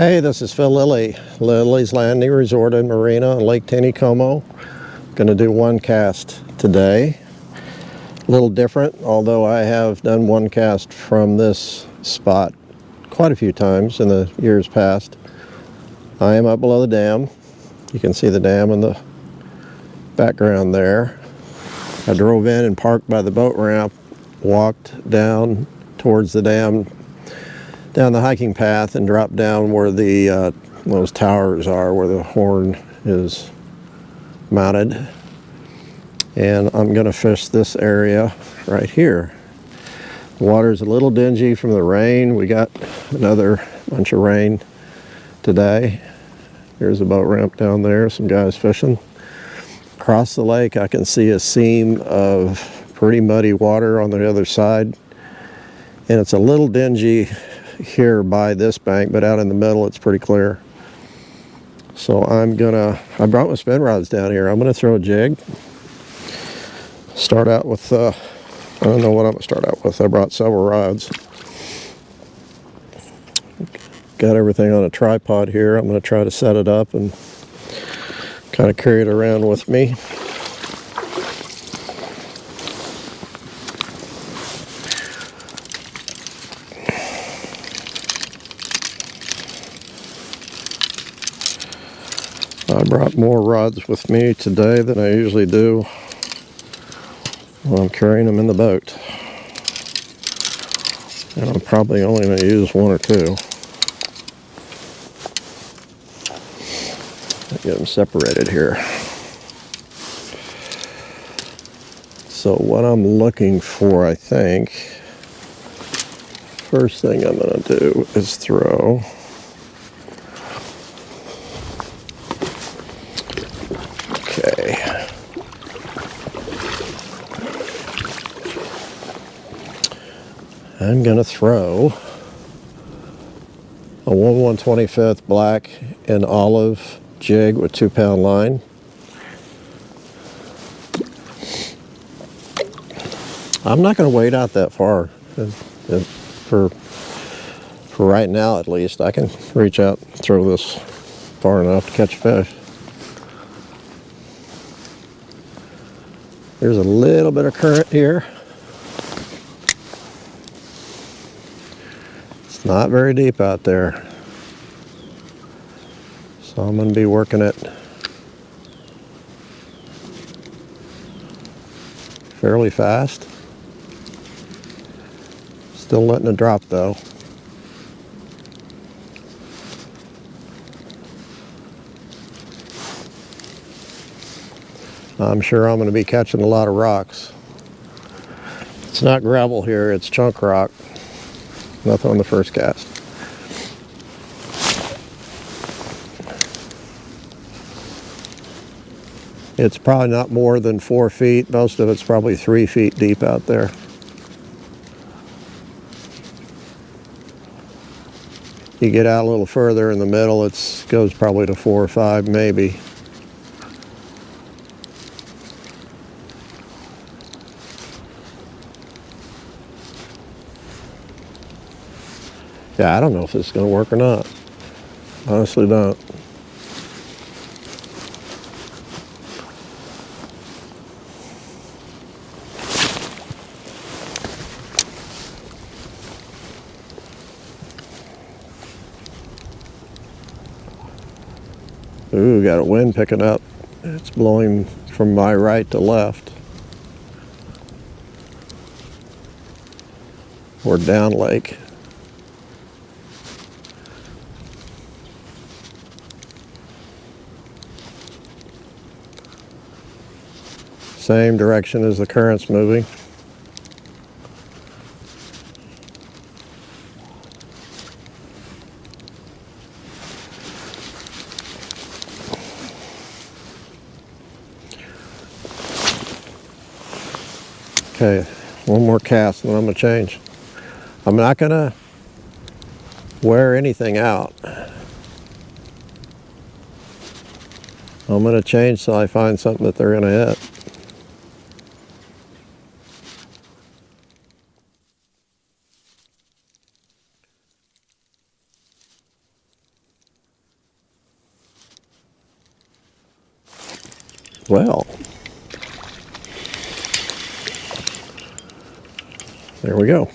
Hey, this is Phil Lilley, Lilley's Landing Resort in Marina on Lake Taneycomo. Going to do one cast today. A little different, although I have done one cast from this spot quite a few times in the years past. I am up below the dam. You can see the dam in the background there. I drove in and parked by the boat ramp, walked down towards the dam, down the hiking path, and dropped down where the those towers are, where the horn is mounted. And I'm going to fish this area right here. The water's a little dingy from the rain. We got another bunch of rain today. There's a boat ramp down there, some guys fishing. Across the lake I can see a seam of pretty muddy water on the other side. And it's a little dingy here by this bank, but out in the middle it's pretty clear. So I brought my spin rods down here. I'm gonna throw a jig. Start out with, I don't know what I'm gonna start out with. I brought several rods. Got everything on a tripod here. I'm gonna try to set it up and kind of carry it around with me. I brought more rods with me today than I usually do when I'm carrying them in the boat. And I'm probably only going to use one or two. Get them separated here. So what I'm looking for, I think, first thing I'm going to do is throw I'm going to throw a 1/125th black and olive jig with 2-pound line. I'm not going to wade out that far. For right now, at least, I can reach out and throw this far enough to catch fish. There's a little bit of current here. It's not very deep out there. So I'm going to be working it fairly fast. Still letting it drop though. I'm sure I'm going to be catching a lot of rocks. It's not gravel here, it's chunk rock. Nothing on the first cast. It's probably not more than 4 feet. Most of it's probably 3 feet deep out there. You get out a little further in the middle, it goes probably to 4 or 5 maybe. Yeah, I don't know if this is going to work or not. Honestly don't. Ooh, got a wind picking up. It's blowing from my right to left. Or down lake. Same direction as the current's moving. Okay, one more cast and then I'm going to change. I'm not going to wear anything out. I'm going to change till I find something that they're going to hit. Well, there we go.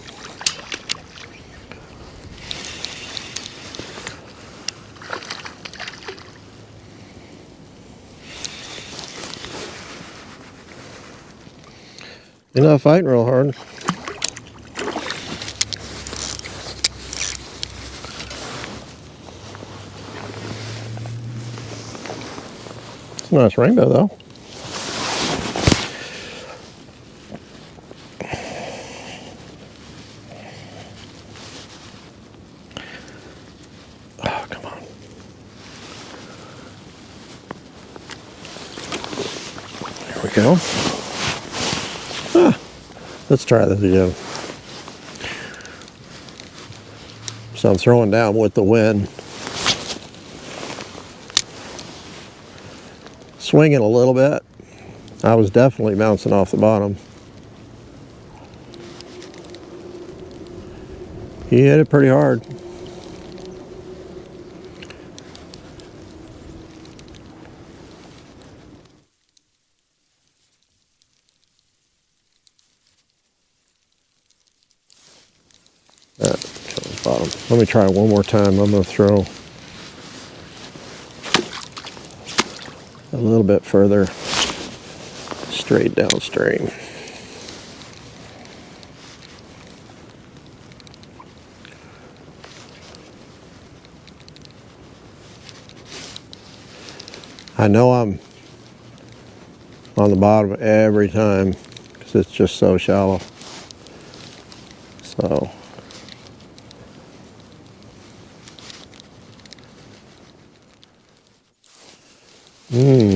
You're not fighting real hard. It's a nice rainbow though. Oh, come on. There we go. Ah, let's try this again. So I'm throwing down with the wind. Swinging a little bit. I was definitely bouncing off the bottom. He hit it pretty hard. Bottom. Let me try it one more time. I'm going to throw a little bit further straight downstream. I know I'm on the bottom every time because it's just so shallow. So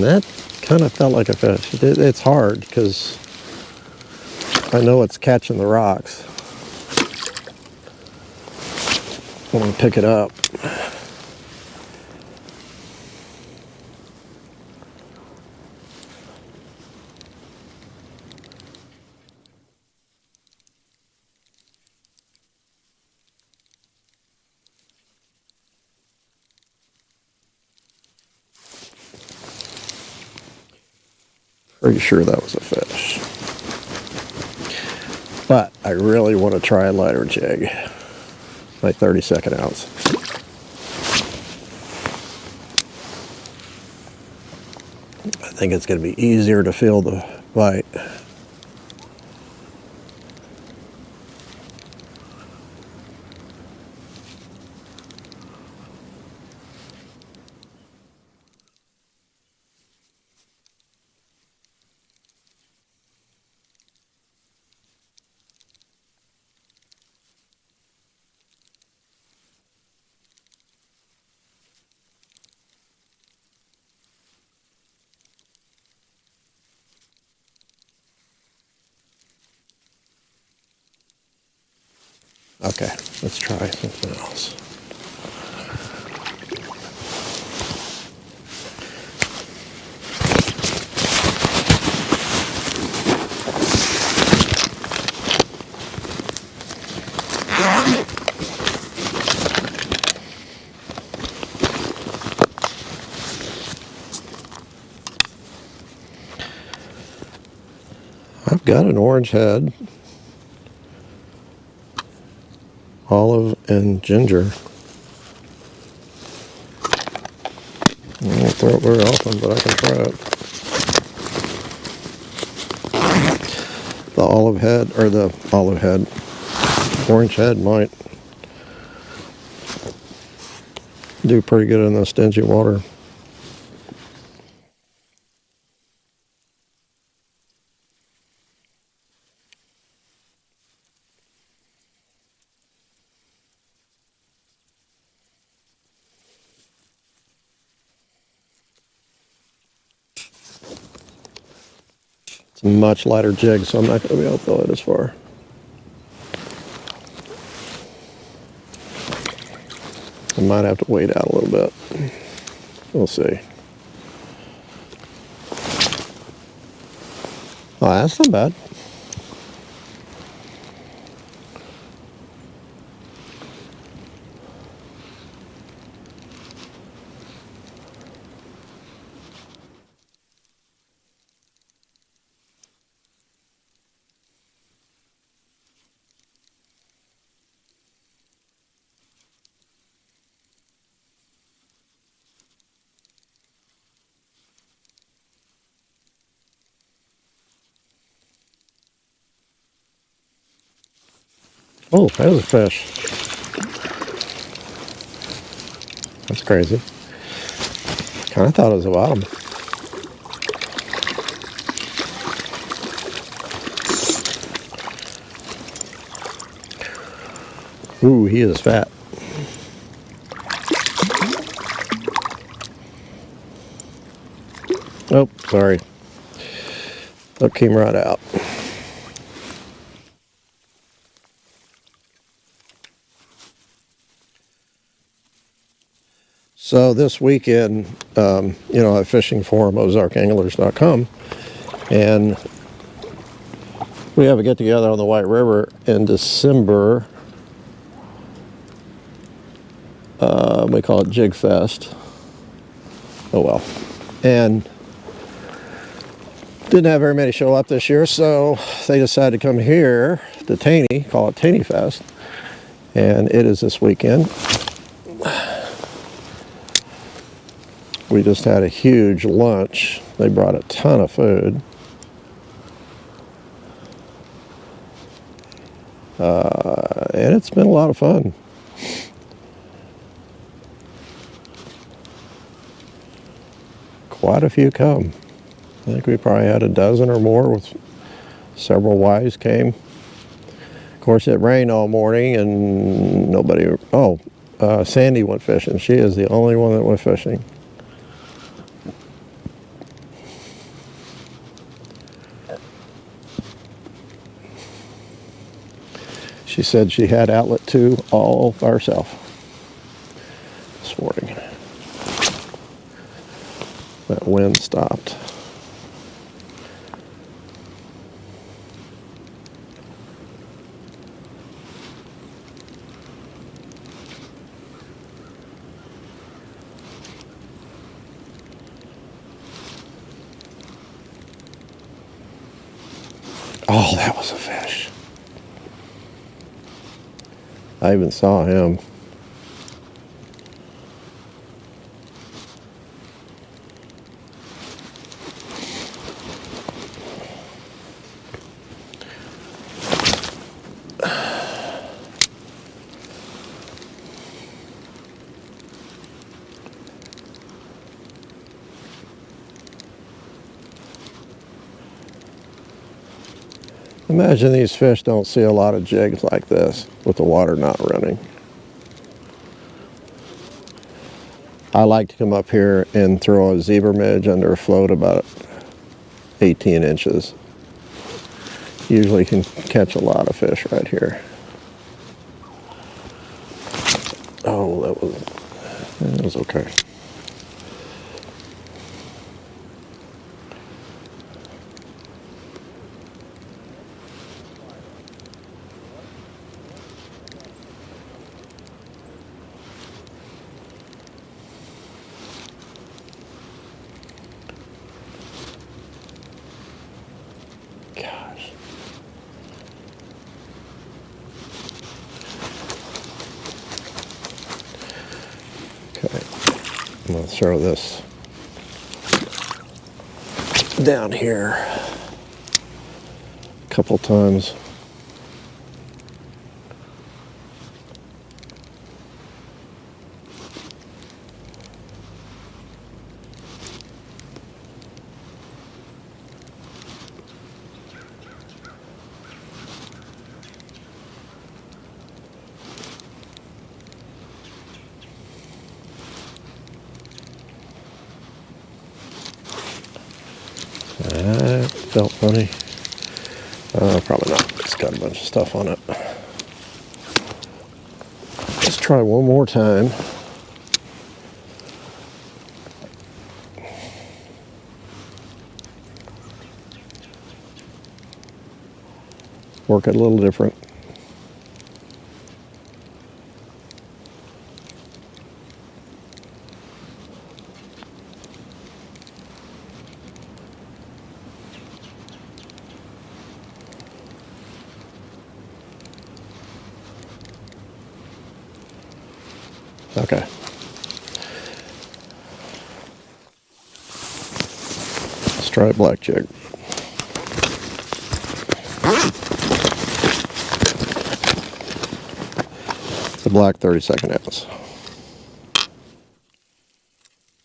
that kind of felt like a fish. It's hard because I know it's catching the rocks when I pick it up. Pretty sure that was a fish. But I really want to try a lighter jig, like 32nd ounce. I think it's going to be easier to feel the bite. Okay, let's try something else. I've got an orange head, olive and ginger. I won't throw it very often, but I can try it. The olive head, or the olive head, orange head might do pretty good in the stingy water. It's a much lighter jig, so I'm not going to be able to throw it as far. I might have to wait out a little bit. We'll see. Oh, that's not bad. Oh, there's a fish. That's crazy. Kind of thought it was a bottom. Ooh, he is fat. Oh, sorry. That came right out. So this weekend, I'm fishing for ozarkanglers.com, and we have a get-together on the White River in December. We call it Jig Fest. Oh well. And didn't have very many show up this year, so they decided to come here to Taney, call it Taney Fest, and it is this weekend. We just had a huge lunch. They brought a ton of food. And it's been a lot of fun. Quite a few come. I think we probably had a dozen or more, with several wives came. Of course, it rained all morning and nobody, Sandy went fishing. She is the only one that went fishing. She said she had outlet 2 all by herself this morning. That wind stopped. Oh, that was a fish. I even saw him. Imagine these fish don't see a lot of jigs like this with the water not running. I like to come up here and throw a zebra midge under a float about 18 inches. Usually can catch a lot of fish right here. Oh, that was okay. Gosh. Okay, I'm going to throw this down here a couple times. That felt funny. Probably not. It's got a bunch of stuff on it. Let's try one more time. Work it a little different. Okay. Let's try a black jig. the black 32nd ounce.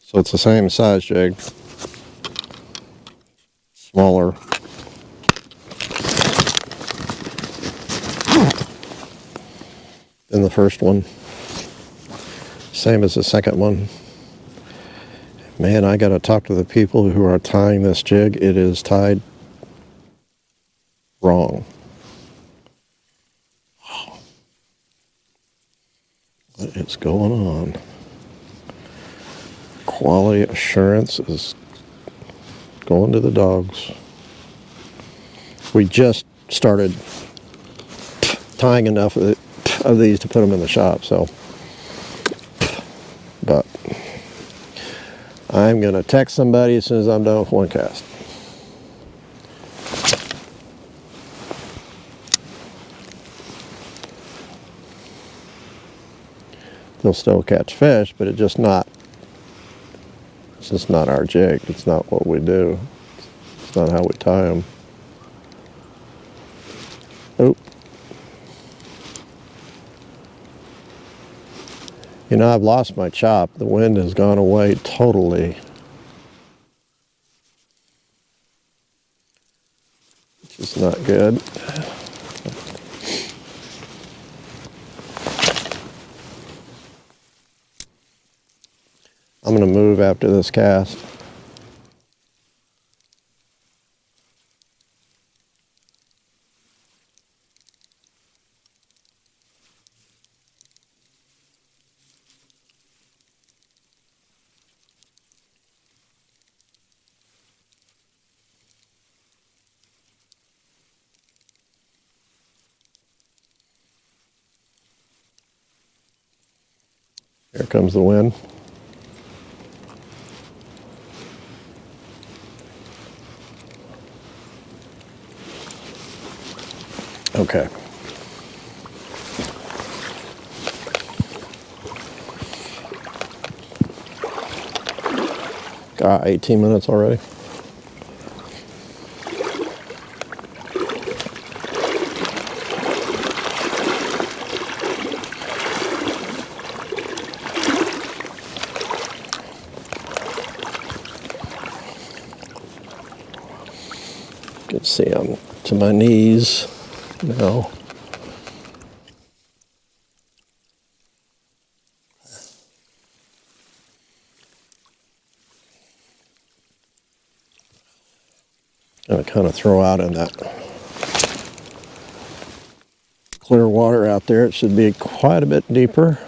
So it's the same size jig, smaller. Than the first one. Same as the second one. Man, I gotta talk to the people who are tying this jig. It is tied wrong. What is going on? Quality assurance is going to the dogs. We just started tying enough of these to put them in the shop, so. But I'm gonna text somebody as soon as I'm done with one cast. They'll still catch fish, but it's just not our jig. It's not what we do. It's not how we tie them. Oh. You know, I've lost my chop. The wind has gone away totally. Which is not good. I'm going to move after this cast. Here comes the wind. Okay. Got 18 minutes already. You can see I'm to my knees now. I'm going to kind of throw out in that clear water out there. It should be quite a bit deeper.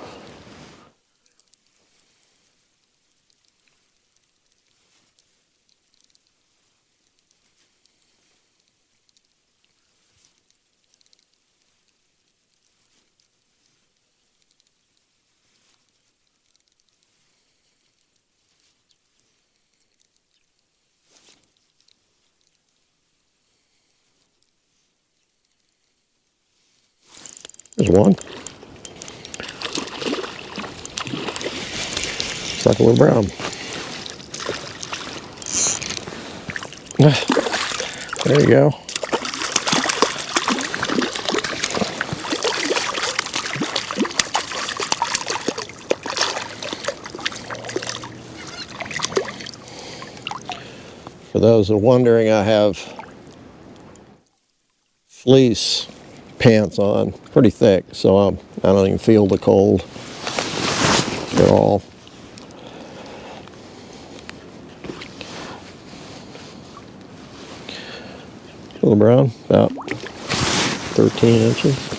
There's one. It's like a little brown. There you go. For those who are wondering, I have fleece pants on, pretty thick, so I don't even feel the cold at all. Little brown, about 13 inches.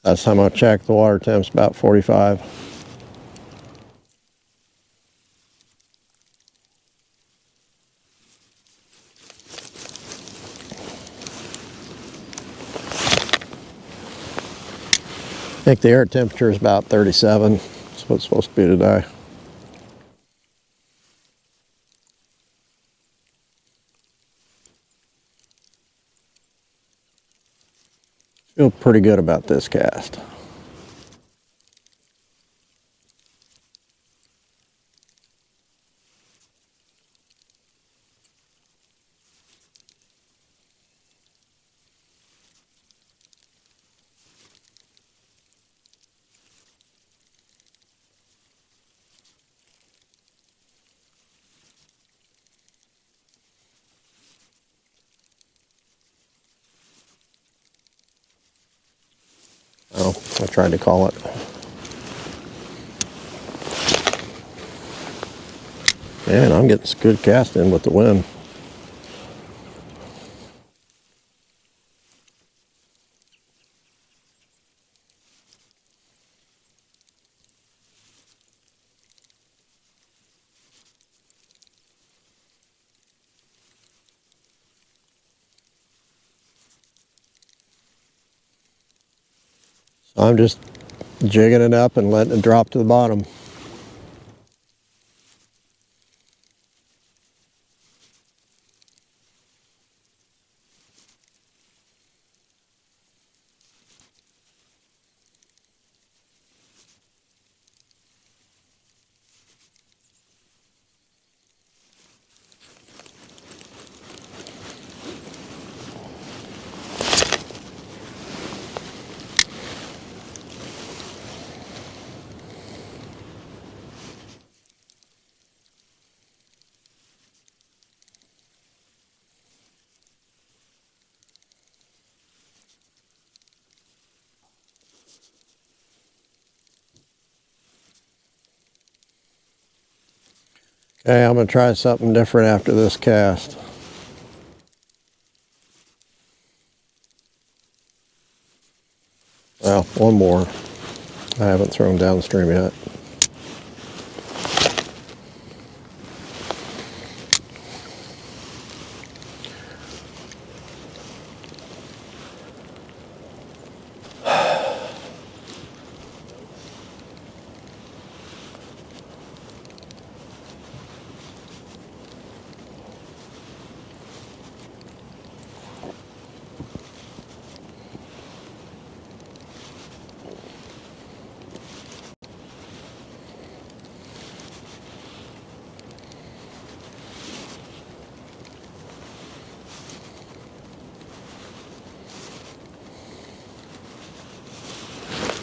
Last time I checked, the water temp's about 45. I think the air temperature is about 37. That's what it's supposed to be today. Feel pretty good about this cast. Oh, I tried to call it. Man, I'm getting some good casting with the wind. So I'm just jigging it up and letting it drop to the bottom. Okay, I'm going to try something different after this cast. Well, one more. I haven't thrown downstream yet.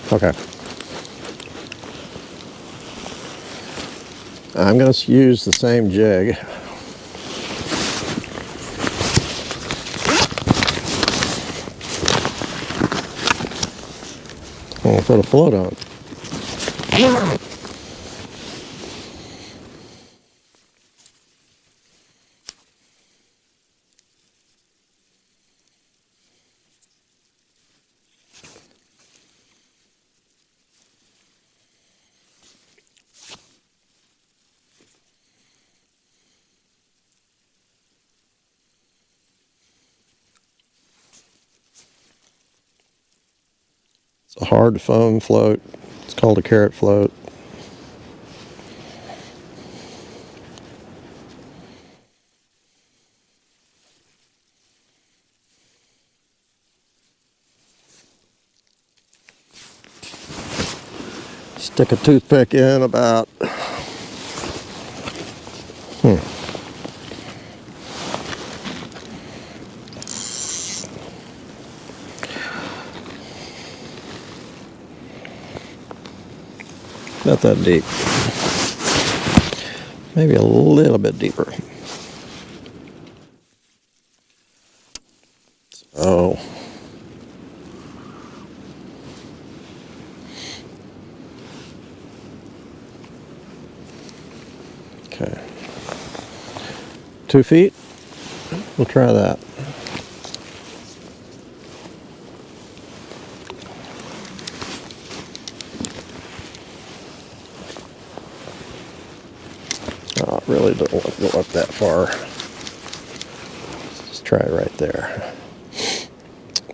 Okay. I'm going to use the same jig. I'm going to put a float on. It's a hard foam float. It's called a carrot float. Stick a toothpick in about not that deep. Maybe a little bit deeper. Oh. Okay. 2 feet. We'll try that. Oh, I really don't want to go up that far. Just try it right there.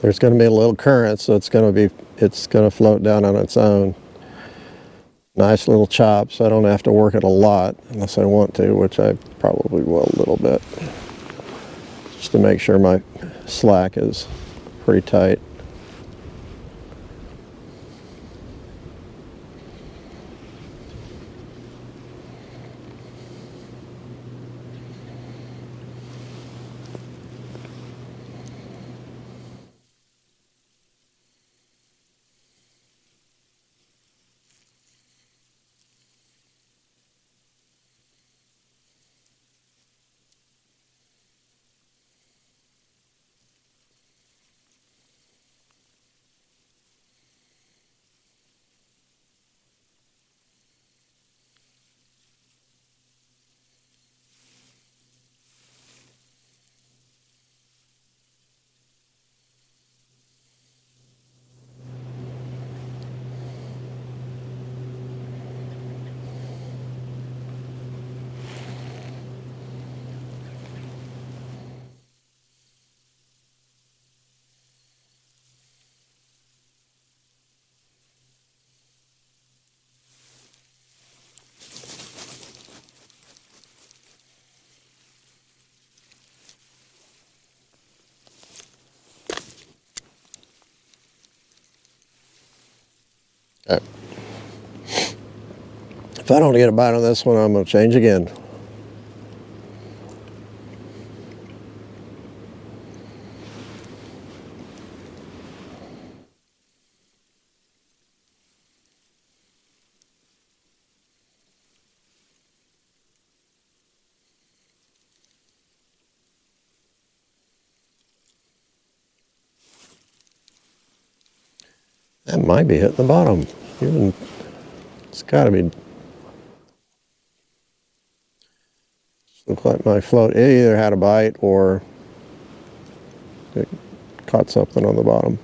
There's going to be a little current, so it's going to be it's going to float down on its own. Nice little chop, so I don't have to work it a lot unless I want to, which I probably will a little bit, just to make sure my slack is pretty tight. Okay. If I don't get a bite on this one, I'm going to change again. That might be hitting the bottom. Even, it's got to be. Looks like my float, it either had a bite or it caught something on the bottom.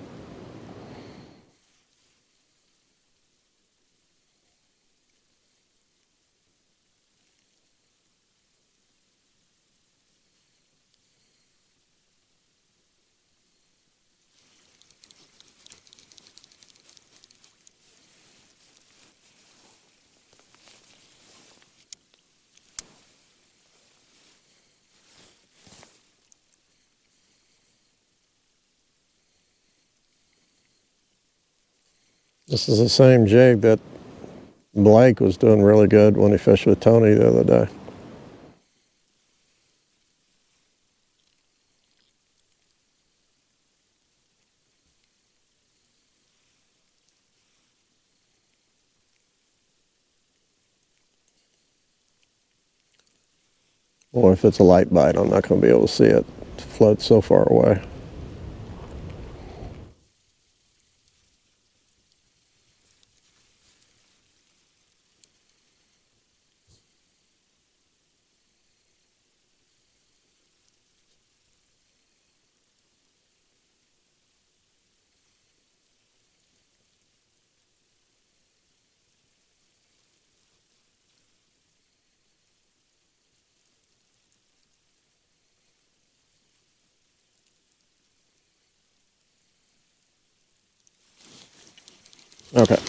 This is the same jig that Blake was doing really good when he fished with Tony the other day. Or if it's a light bite, I'm not going to be able to see it. It floats so far away. Okay.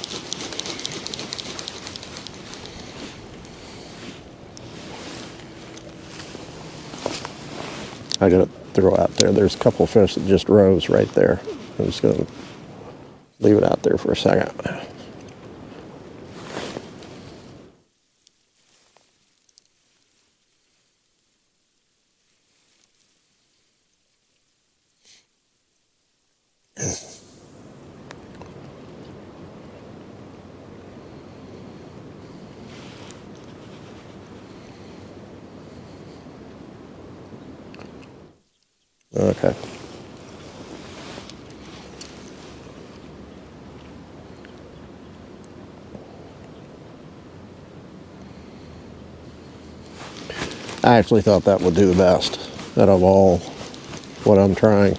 I got to throw out there. There's a couple of fish that just rose right there. I'm just going to leave it out there for a second. Okay. I actually thought that would do the best out of all what I'm trying.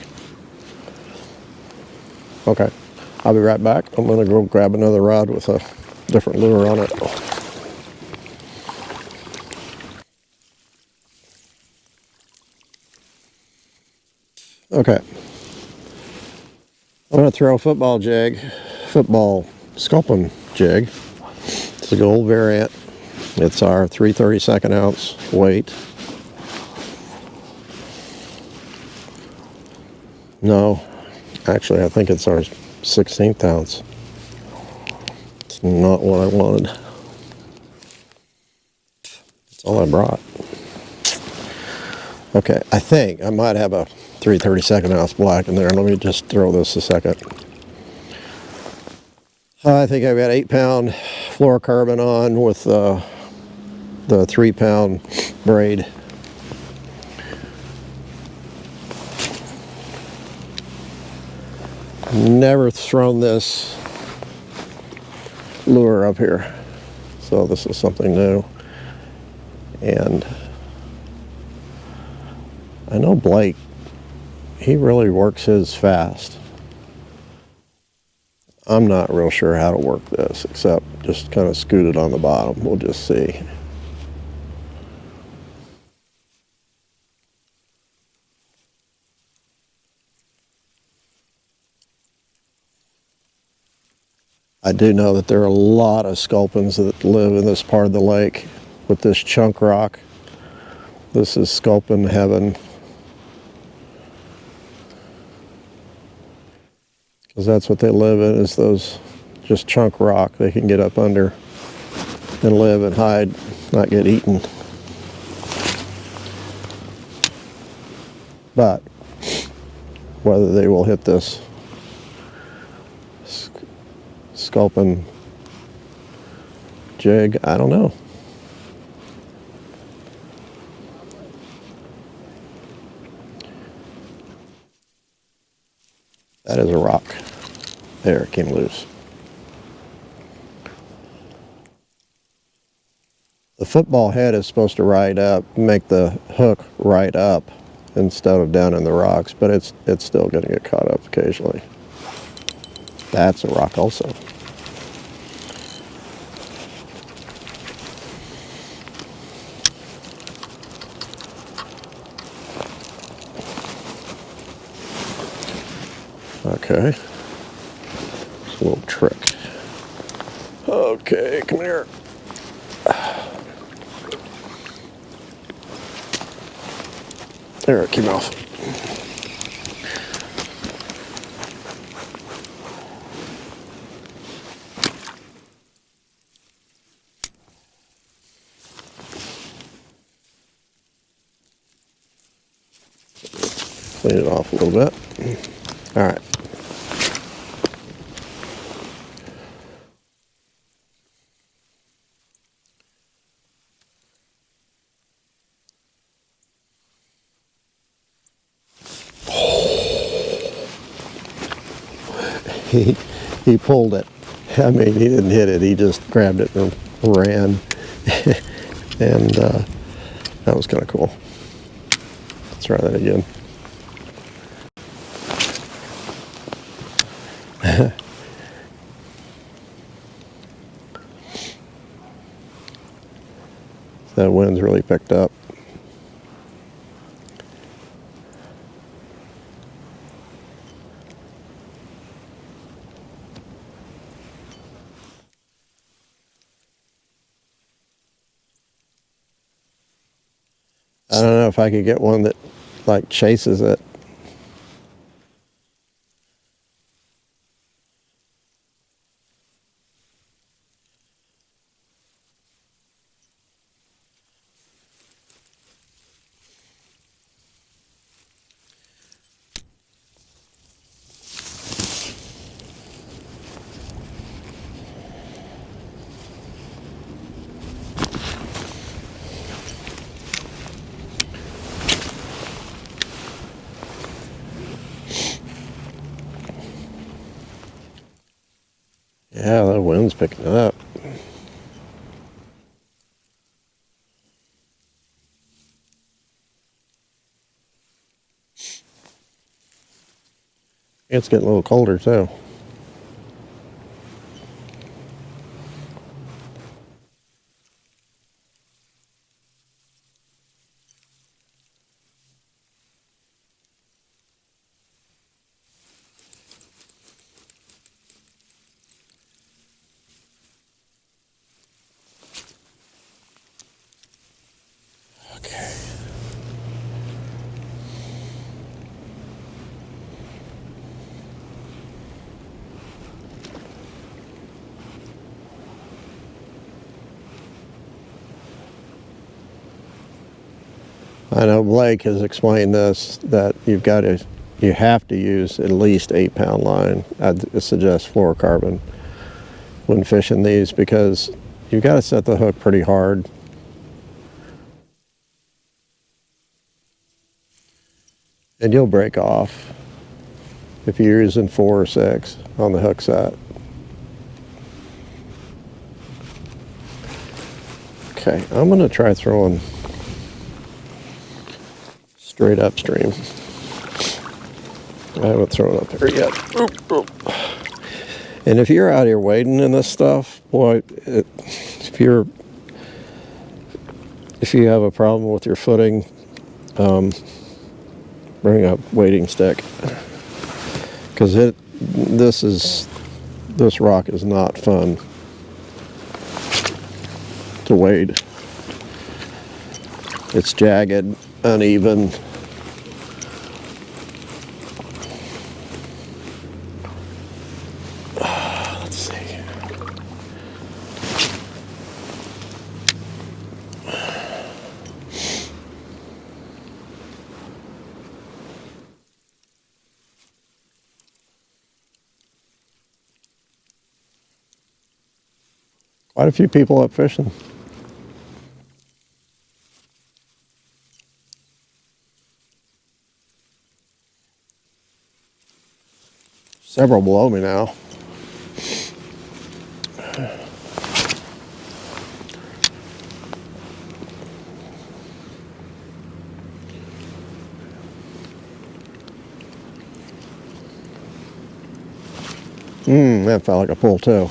Okay. I'll be right back. I'm going to go grab another rod with a different lure on it. Okay. I'm going to throw a football jig football sculpin jig. It's a gold variant. It's our 3/32 ounce weight. No, actually I think it's our 16th ounce. It's not what I wanted. That's all I brought. Okay, I think I might have a 3/32 ounce black in there. Let me just throw this a second. I think I've got 8-pound fluorocarbon on with the 3-pound braid. Never thrown this lure up here, so this is something new. And I know Blake, he really works his fast. I'm not real sure how to work this, except just kind of scoot it on the bottom. We'll just see. I do know that there are a lot of sculpins that live in this part of the lake with this chunk rock. This is sculpin heaven. Because that's what they live in, is those just chunk rock they can get up under and live and hide, not get eaten. But whether they will hit this sculpin jig, I don't know. That is a rock. There, it came loose. The football head is supposed to ride up, make the hook right up instead of down in the rocks, but it's still going to get caught up occasionally. That's a rock also. Okay, it's a little trick. Okay, come here. There, it came off. Clean it off a little bit. All right. He pulled it. I mean, he didn't hit it. He just grabbed it and ran. And that was kind of cool. Let's try that again. That wind's really picked up. I don't know if I could get one that like chases it. Yeah, that wind's picking it up. It's getting a little colder too. I know Blake has explained this, that you have to use at least 8-pound line. I'd suggest fluorocarbon when fishing these, because you've got to set the hook pretty hard. And you'll break off if you're using 4 or 6 on the hook set. Okay, I'm gonna try throwing straight upstream. I haven't thrown up there yet. Oop, oop. And if you're out here wading in this stuff, boy, if you have a problem with your footing, bring a wading stick, because this rock is not fun to wade. It's jagged, uneven. Let's see. Quite a few people up fishing. Several below me now. That felt like a pull too.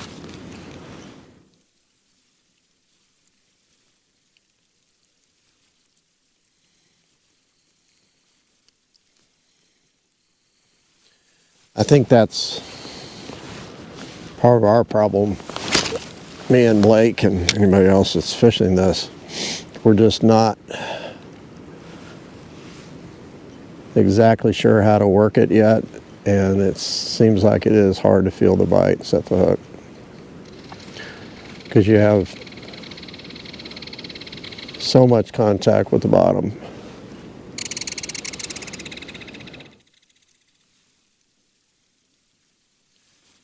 I think that's part of our problem, me and Blake and anybody else that's fishing this. We're just not exactly sure how to work it yet, and it seems like it is hard to feel the bite, set the hook, because you have so much contact with the bottom.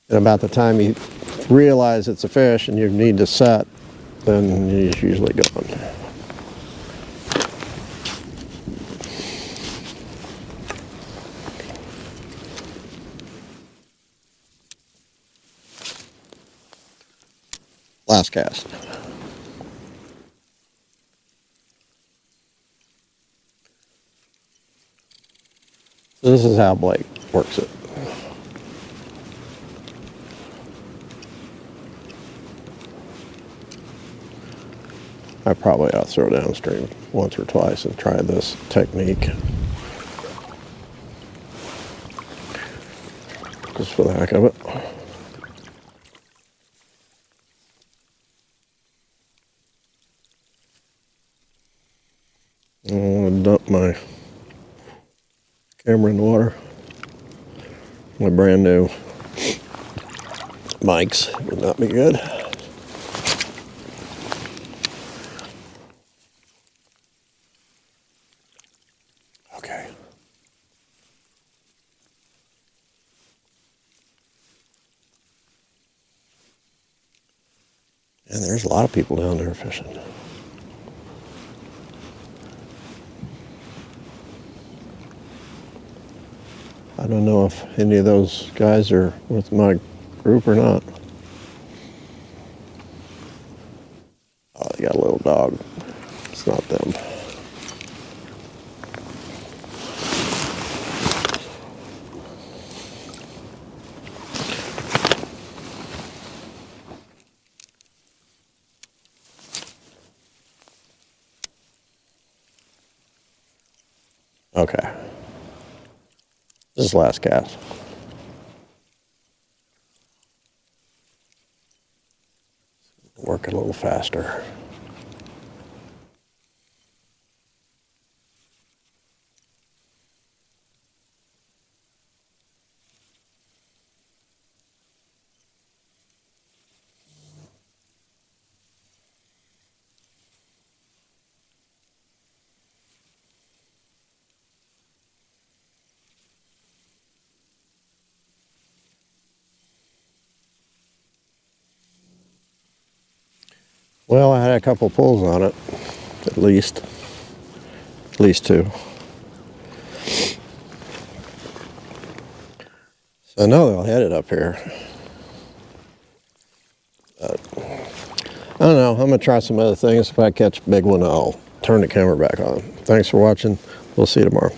And about the time you realize it's a fish and you need to set, then he's usually gone. Last cast. This is how Blake works it. I probably ought to throw downstream once or twice and try this technique, just for the heck of it. I'm gonna dump my camera in the water. My brand new mics would not be good. Okay. And there's a lot of people down there fishing. I don't know if any of those guys are with my group or not. Oh, they got a little dog. It's not them. Okay. This is last cast. Work it a little faster. Well, I had a couple pulls on it, at least two. So I know they'll hit it up here. But I don't know. I'm going to try some other things. If I catch a big one, I'll turn the camera back on. Thanks for watching. We'll see you tomorrow.